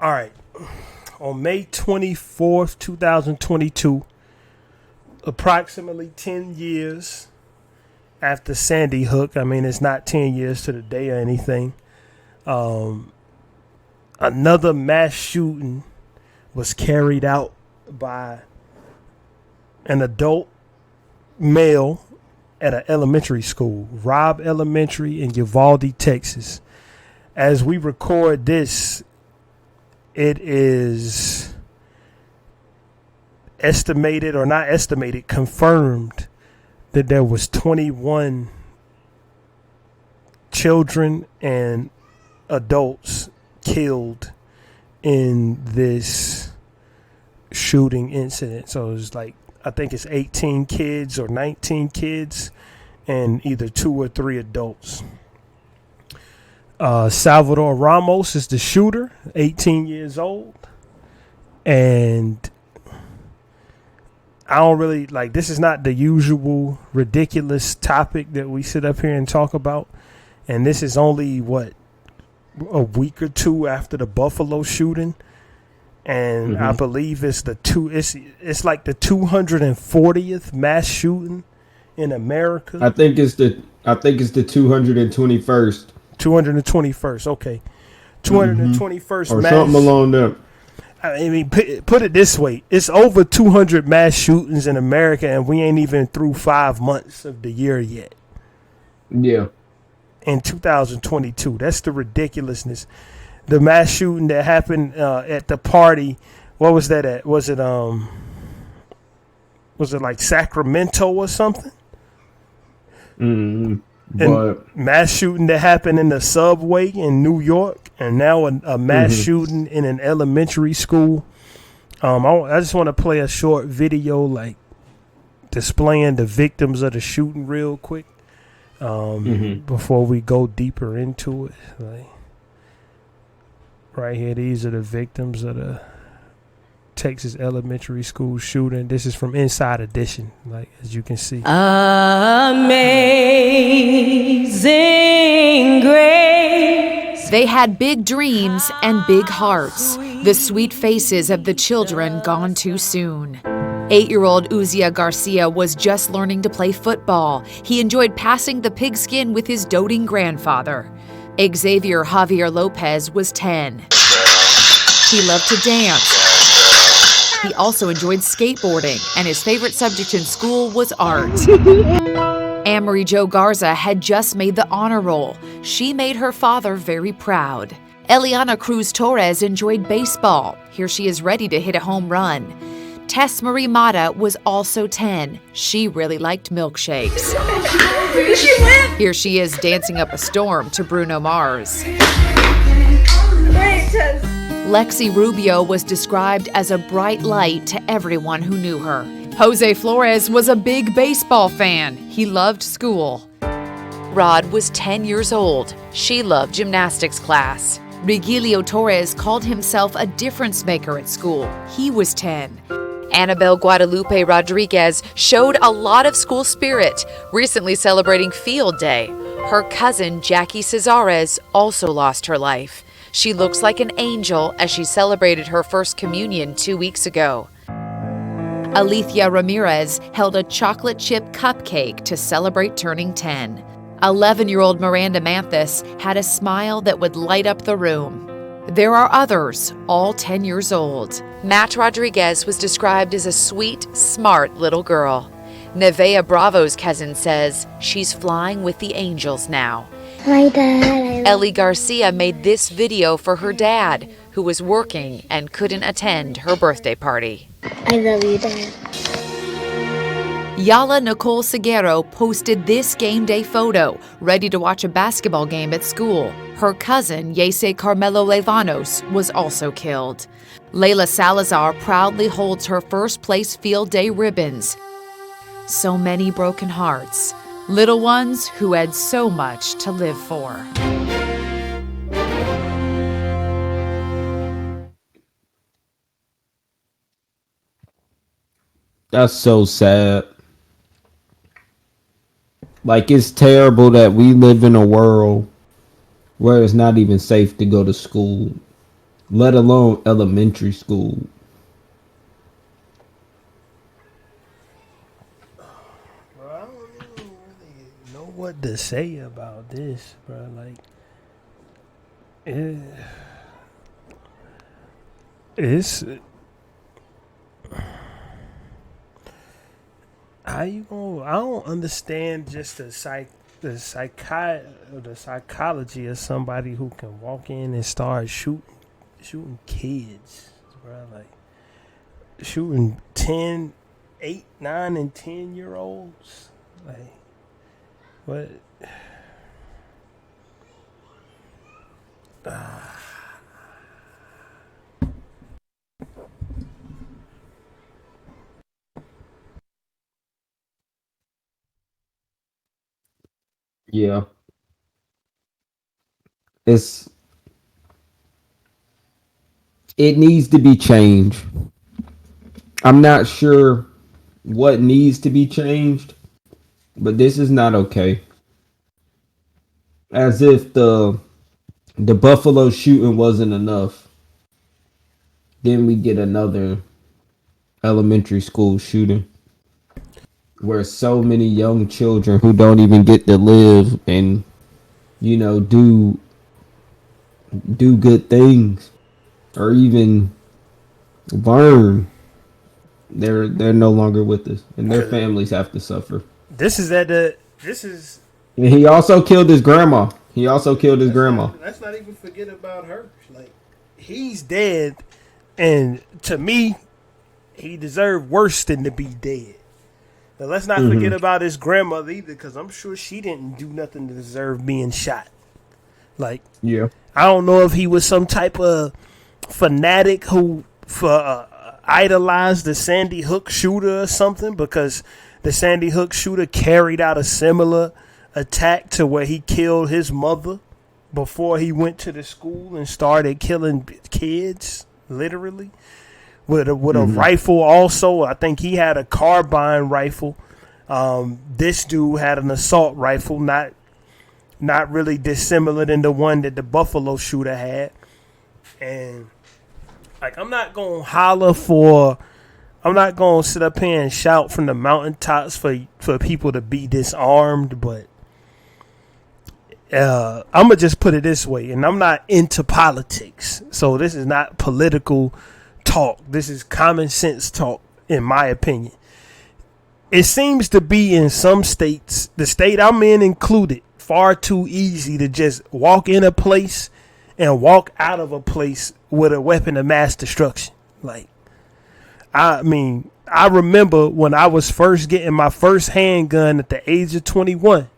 All right. On May 24th, 2022, approximately 10 years after Sandy Hook, I mean, it's not 10 years to the day or anything, another mass shooting was carried out by an adult male at an elementary school, Robb Elementary in Uvalde, Texas. As we record this, it is estimated, or not estimated, confirmed that there was 21 children and adults killed in this shooting incident. So it's like, I think it's 18 kids or 19 kids and either 2 or 3 adults. Salvador Ramos is the shooter, 18 years old. And I don't really like, this is not the usual ridiculous topic that we sit up here and talk about. And this is only a week or two after the Buffalo shooting. And I believe it's it's like the 240th mass shooting in America. I think it's the 221st. 221st, okay. 221st or mass. something along that. I mean, put it this way. It's over 200 mass shootings in America, and we ain't even through 5 months of the year yet. Yeah. In 2022. That's the ridiculousness. The mass shooting that happened at the party, what was that at? Was it like Sacramento or something? But mass shooting that happened in the subway in New York, and now a mass shooting in an elementary school. I just want to play a short video, like displaying the victims of the shooting real quick, before we go deeper into it. Like, right here, these are the victims of the Texas elementary school shooting. This is from Inside Edition, like, as you can see. Amazing grace. They had big dreams and big hearts. The sweet faces of the children gone too soon. 8-year-old Uzia Garcia was just learning to play football. He enjoyed passing the pigskin with his doting grandfather. Xavier Javier Lopez was 10. He loved to dance. He also enjoyed skateboarding, and his favorite subject in school was art. Amory Jo Garza had just made the honor roll. She made her father very proud. Eliana Cruz Torres enjoyed baseball. Here she is ready to hit a home run. Tess Marie Mata was also 10. She really liked milkshakes. Here she is dancing up a storm to Bruno Mars. Lexi Rubio was described as a bright light to everyone who knew her. Jose Flores was a big baseball fan. He loved school. Rod was 10 years old. She loved gymnastics class. Rigilio Torres called himself a difference maker at school. He was 10. Annabelle Guadalupe Rodriguez showed a lot of school spirit, recently celebrating Field Day. Her cousin, Jackie Cesares, also lost her life. She looks like an angel as she celebrated her first communion 2 weeks ago. Alethea Ramirez held a chocolate chip cupcake to celebrate turning 10. 11-year-old Miranda Manthis had a smile that would light up the room. There are others, all 10 years old. Matt Rodriguez was described as a sweet, smart little girl. Nevea Bravo's cousin says she's flying with the angels now. My dad. Ellie Garcia made this video for her dad, who was working and couldn't attend her birthday party. I love you, Dad. Yala Nicole Seguero posted this game day photo, ready to watch a basketball game at school. Her cousin, Yese Carmelo Levanos, was also killed. Layla Salazar proudly holds her first place field day ribbons. So many broken hearts, little ones who had so much to live for. That's so sad. Like, it's terrible that we live in a world where it's not even safe to go to school. let alone elementary school. Bro, I don't even really know what to say about this, bro. Like, it, it's how you gonna? I don't understand just the psychology of somebody who can walk in and start shooting kids, bro. Like shooting 10, 8, 9, and 10 year olds. Like what? Yeah, it's it needs to be changed. I'm not sure what needs to be changed, but this is not okay. As if the Buffalo shooting wasn't enough, then we get another elementary school shooting where so many young children who don't even get to live and do good things or even learn, they're no longer with us and their families have to suffer. This is at the. This is. And he also killed his grandma. He also killed his grandma. Let's not even forget about her. Like he's dead, and to me, he deserved worse than to be dead. But let's not forget about his grandmother either, because I'm sure she didn't do nothing to deserve being shot. Like, Yeah. I don't know if he was some type of fanatic who idolized the Sandy Hook shooter or something, because the Sandy Hook shooter carried out a similar attack to where he killed his mother before he went to the school and started killing kids, literally. With a rifle also. I think he had a carbine rifle. This dude had an assault rifle, not really dissimilar than the one that the Buffalo shooter had. And like I'm not gonna sit up here and shout from the mountaintops for people to be disarmed, but I'm gonna just put it this way, and I'm not into politics, so this is not political talk. This is common sense talk, in my opinion. It seems to be in some states, the state I'm in included, far too easy to just walk in a place and walk out of a place with a weapon of mass destruction. Like, I mean, I remember when I was first getting my first handgun at the age of 21.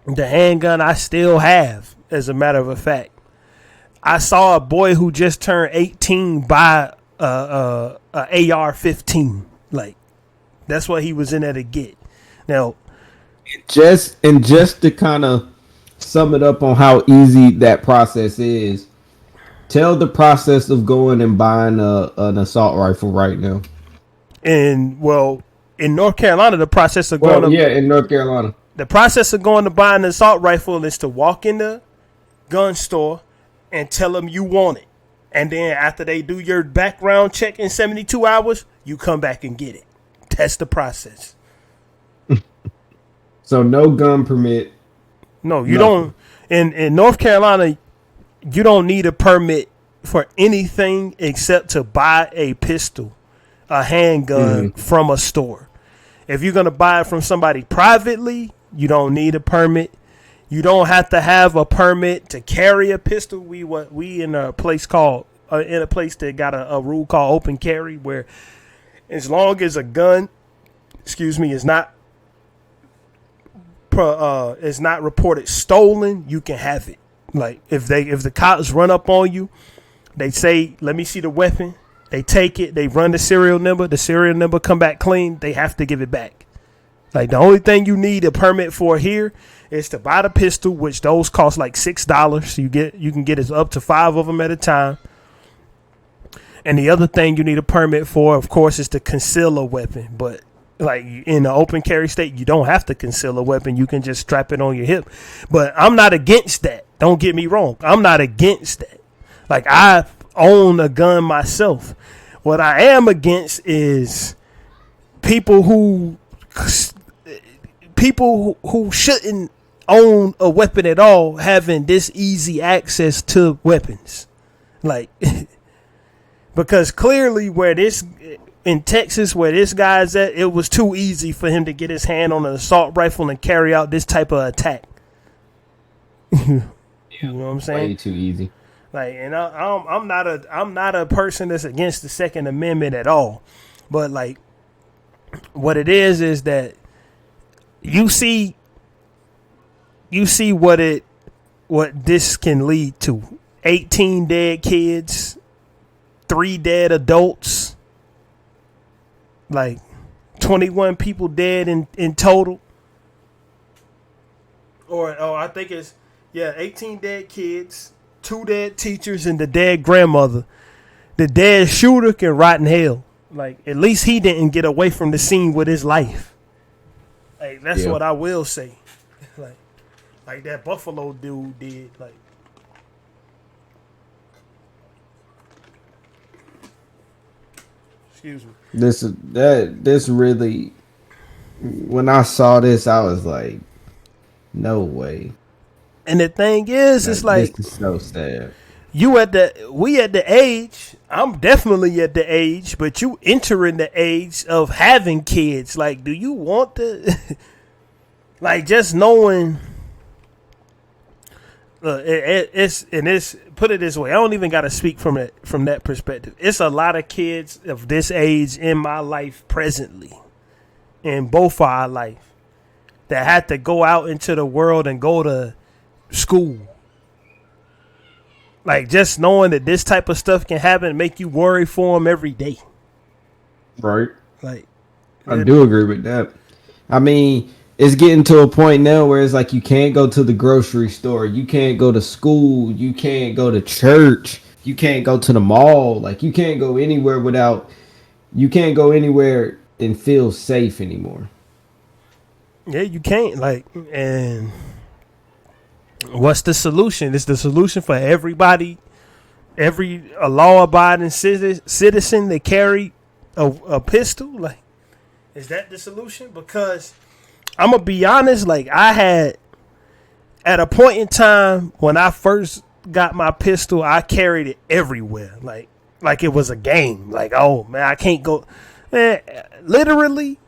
The handgun I still have, as a matter of fact. I saw a boy who just turned 18 buy a AR-15. Like, that's what he was in there to get. Now, Just to kind of sum it up on how easy that process is. Tell the process of going and buying an assault rifle right now. in North Carolina, the process of going in North Carolina. The process of going to buy an assault rifle is to walk in the gun store and tell them you want it. And then after they do your background check in 72 hours, you come back and get it. That's the process. So no gun permit. No, you don't. In North Carolina, you don't need a permit for anything except to buy a pistol, a handgun from a store. If you're going to buy it from somebody privately, you don't need a permit. You don't have to have a permit to carry a pistol. We in a place that got a rule called open carry, where as long as a gun, is not reported stolen, you can have it. Like if the cops run up on you, they say, "Let me see the weapon." They take it, they run the serial number come back clean, they have to give it back. Like the only thing you need a permit for here is to buy the pistol, which those cost like $6. You can get up to 5 of them at a time. And the other thing you need a permit for, of course, is to conceal a weapon. But like in the open carry state, you don't have to conceal a weapon. You can just strap it on your hip. But I'm not against that. Don't get me wrong. I'm not against that. Like, I own a gun myself. What I am against is people who shouldn't own a weapon at all having this easy access to weapons. Like, because clearly in Texas where this guy's at, it was too easy for him to get his hand on an assault rifle and carry out this type of attack. You know what I'm saying? Way too easy. Like, and I'm not a person that's against the Second Amendment at all, but like, what it is that you see what this can lead to: 18 dead kids, 3 dead adults, like 21 people dead in total. Or I think it's 18 dead kids, 2 dead teachers, and the dead grandmother. The dead shooter can rot in hell. Like, at least he didn't get away from the scene with his life. Like, that's what I will say. like that Buffalo dude did. Like, excuse me. This really, when I saw this, I was like, no way. And the thing is, it's like, this is so sad. we at the age, I'm definitely at the age, but you entering the age of having kids. Like, do you want to, like, just knowing, it's put it this way, I don't even got to speak from that perspective. It's a lot of kids of this age in my life presently, in both of our life, that had to go out into the world and go to school. Like, just knowing that this type of stuff can happen and make you worry for them every day. Right. Like, I do agree with that. I mean, it's getting to a point now where it's like you can't go to the grocery store, you can't go to school, you can't go to church, you can't go to the mall. Like, you can't go anywhere and feel safe anymore. yeah, you can't. Like, and what's the solution? It's the solution for everybody, a law-abiding citizen that carry a pistol. Like, is that the solution? Because I'm gonna be honest. Like, I had, at a point in time when I first got my pistol, I carried it everywhere. Like it was a game. Like, oh man, I can't go. Man, literally,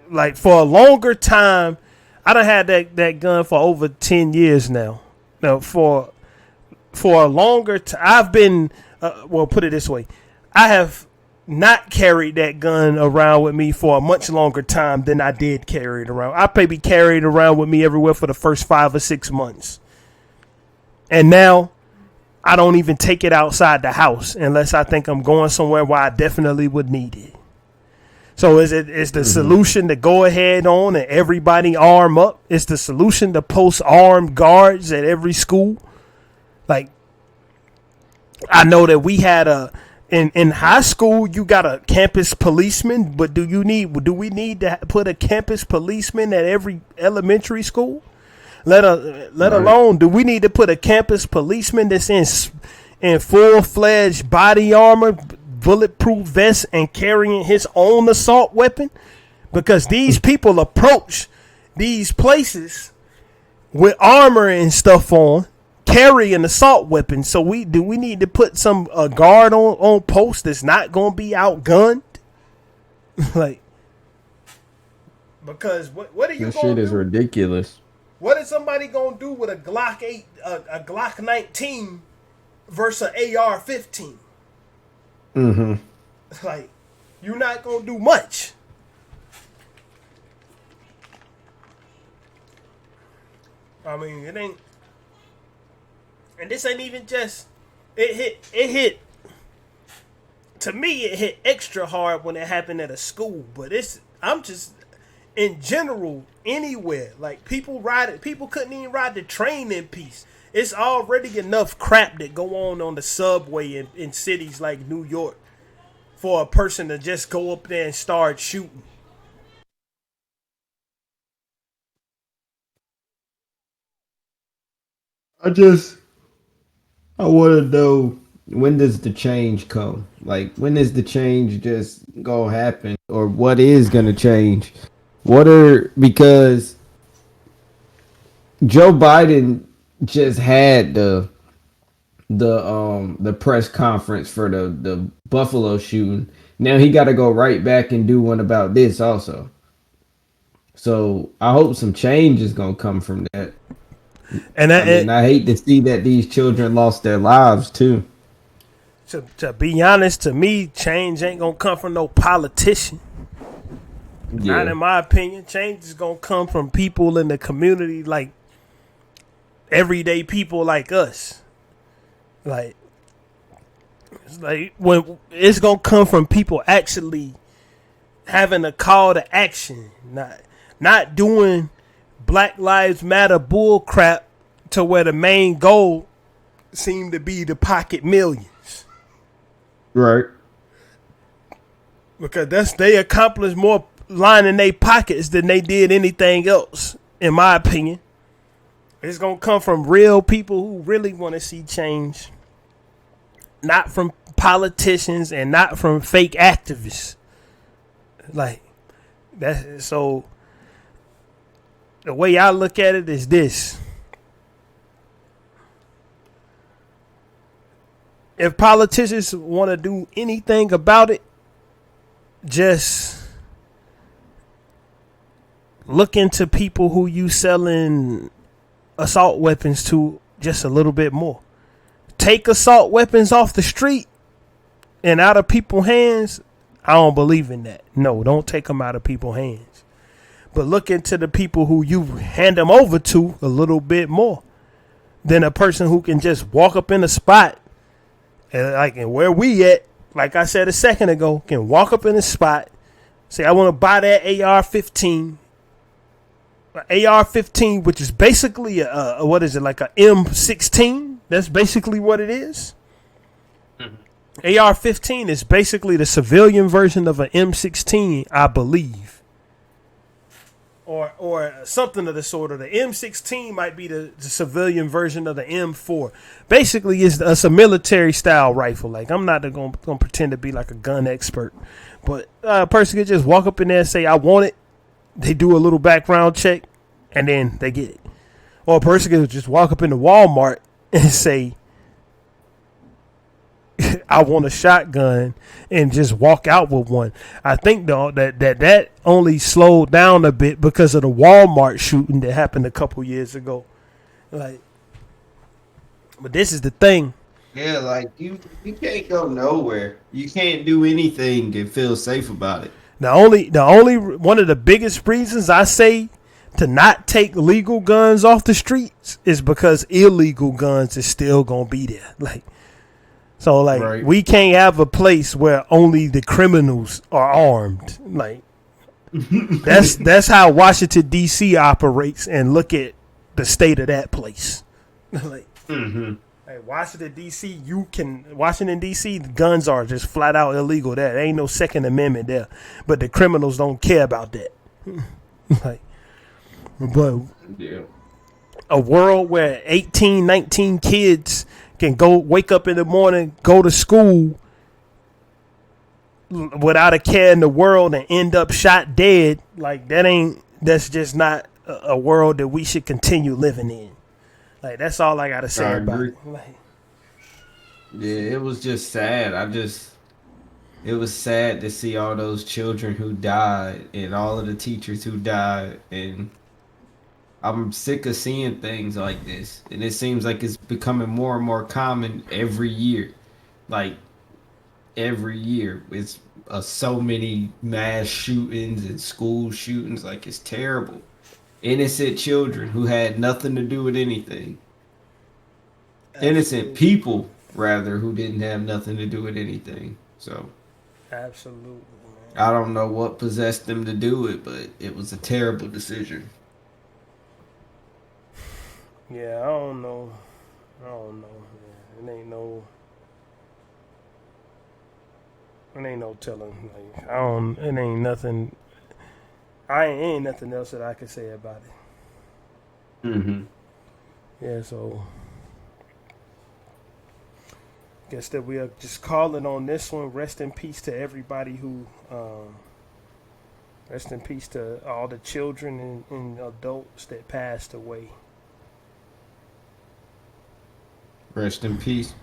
like, for a longer time, I done had that gun for over 10 years now. No, for a longer time, I've been, put it this way, I have not carried that gun around with me for a much longer time than I did carry it around. I maybe carried it around with me everywhere for the first 5 or 6 months. And now, I don't even take it outside the house unless I think I'm going somewhere where I definitely would need it. So is the solution to go ahead on and everybody arm up? Is the solution to post armed guards at every school? Like, I know that we had in high school, you got a campus policeman, but do we need to put a campus policeman at every elementary school? Let alone, do we need to put a campus policeman that's in full-fledged body armor, bulletproof vest, and carrying his own assault weapon? Because these people approach these places with armor and stuff on, carrying assault weapons. So we need to put a guard on post that's not going to be outgunned? Like, because what are you going to do? That shit is ridiculous. What is somebody going to do with a Glock 8, a Glock 19 versus an AR-15? Mm-hmm. Like, you're not going to do much. I mean, it ain't. And this ain't even just. It hit. To me, it hit extra hard when it happened at a school. But I'm just, in general, anywhere. Like, people couldn't even ride the train in peace. It's already enough crap that go on the subway in cities like New York for a person to just go up there and start shooting. I want to know, when does the change come? Like, when is the change just gonna happen, or what is gonna change? Because Joe Biden just had the press conference for the Buffalo shooting. Now he got to go right back and do one about this also. So I hope some change is gonna come from that. And I mean, I hate to see that these children lost their lives too. to be honest, to me, change ain't gonna come from no politician. Not Yeah, in my opinion. Change is gonna come from people in the community, like everyday people like us. Like it's like when it's gonna come from people actually having a call to action, not doing Black Lives Matter bull crap to where the main goal seemed to be to pocket millions. right. Because they accomplished more lining their pockets than they did anything else, in my opinion. It's gonna come from real people who really want to see change, not from politicians and not from fake activists. Like that. So the way I look at it is this: if politicians want to do anything about it, just look into people who you selling assault weapons to just a little bit more. Take assault weapons off the street and out of people's hands. I don't believe in that. No, don't take them out of people's hands. But look into the people who you hand them over to a little bit more than a person who can just walk up in a spot and where we at, like I said a second ago, can walk up in a spot, say, I want to buy that AR-15. AR-15, which is basically what is it, like a M16? That's basically what it is. AR-15 is basically the civilian version of an M16, I believe, or something of the sort. Of the M16 might be the civilian version of the M4. Basically, it's a military style rifle. Like, I'm not gonna pretend to be like a gun expert, but a person could just walk up in there and say, I want it. They do a little background check, and then they get it. Or a person could just walk up into Walmart and say, I want a shotgun, and just walk out with one. I think though that only slowed down a bit because of the Walmart shooting that happened a couple years ago. Like, but this is the thing. Yeah, like you can't go nowhere. You can't do anything and feel safe about it. The only one of the biggest reasons I say to not take legal guns off the streets is because illegal guns is still gonna be there. Like, so like Right. we can't have a place where only the criminals are armed. Like that's how Washington D.C. operates, and look at the state of that place. Like, hey, Washington D.C. Washington D.C. the guns are just flat out illegal there. There ain't no Second Amendment there, but the criminals don't care about that. Like, but Yeah. a world where 18, 19 kids can go wake up in the morning, go to school without a care in the world and end up shot dead, like that's just not a world that we should continue living in. Like, that's all I gotta say I about agree. it. Like, Yeah, it was just sad. It was sad to see all those children who died and all of the teachers who died, and I'm sick of seeing things like this. And it seems like it's becoming more and more common every year. Like, every year it's so many mass shootings and school shootings. Like, it's terrible. Innocent children who had nothing to do with anything. Innocent people, rather, who didn't have nothing to do with anything. So absolutely, man. I don't know what possessed them to do it, but it was a terrible decision. Yeah, I don't know. Man. It ain't no telling. Like, it ain't nothing. Ain't nothing else that I can say about it. Mm-hmm. Yeah, so Guess that we are just calling on this one. Rest in peace to everybody who. Rest in peace to all the children and adults that passed away. Rest in peace.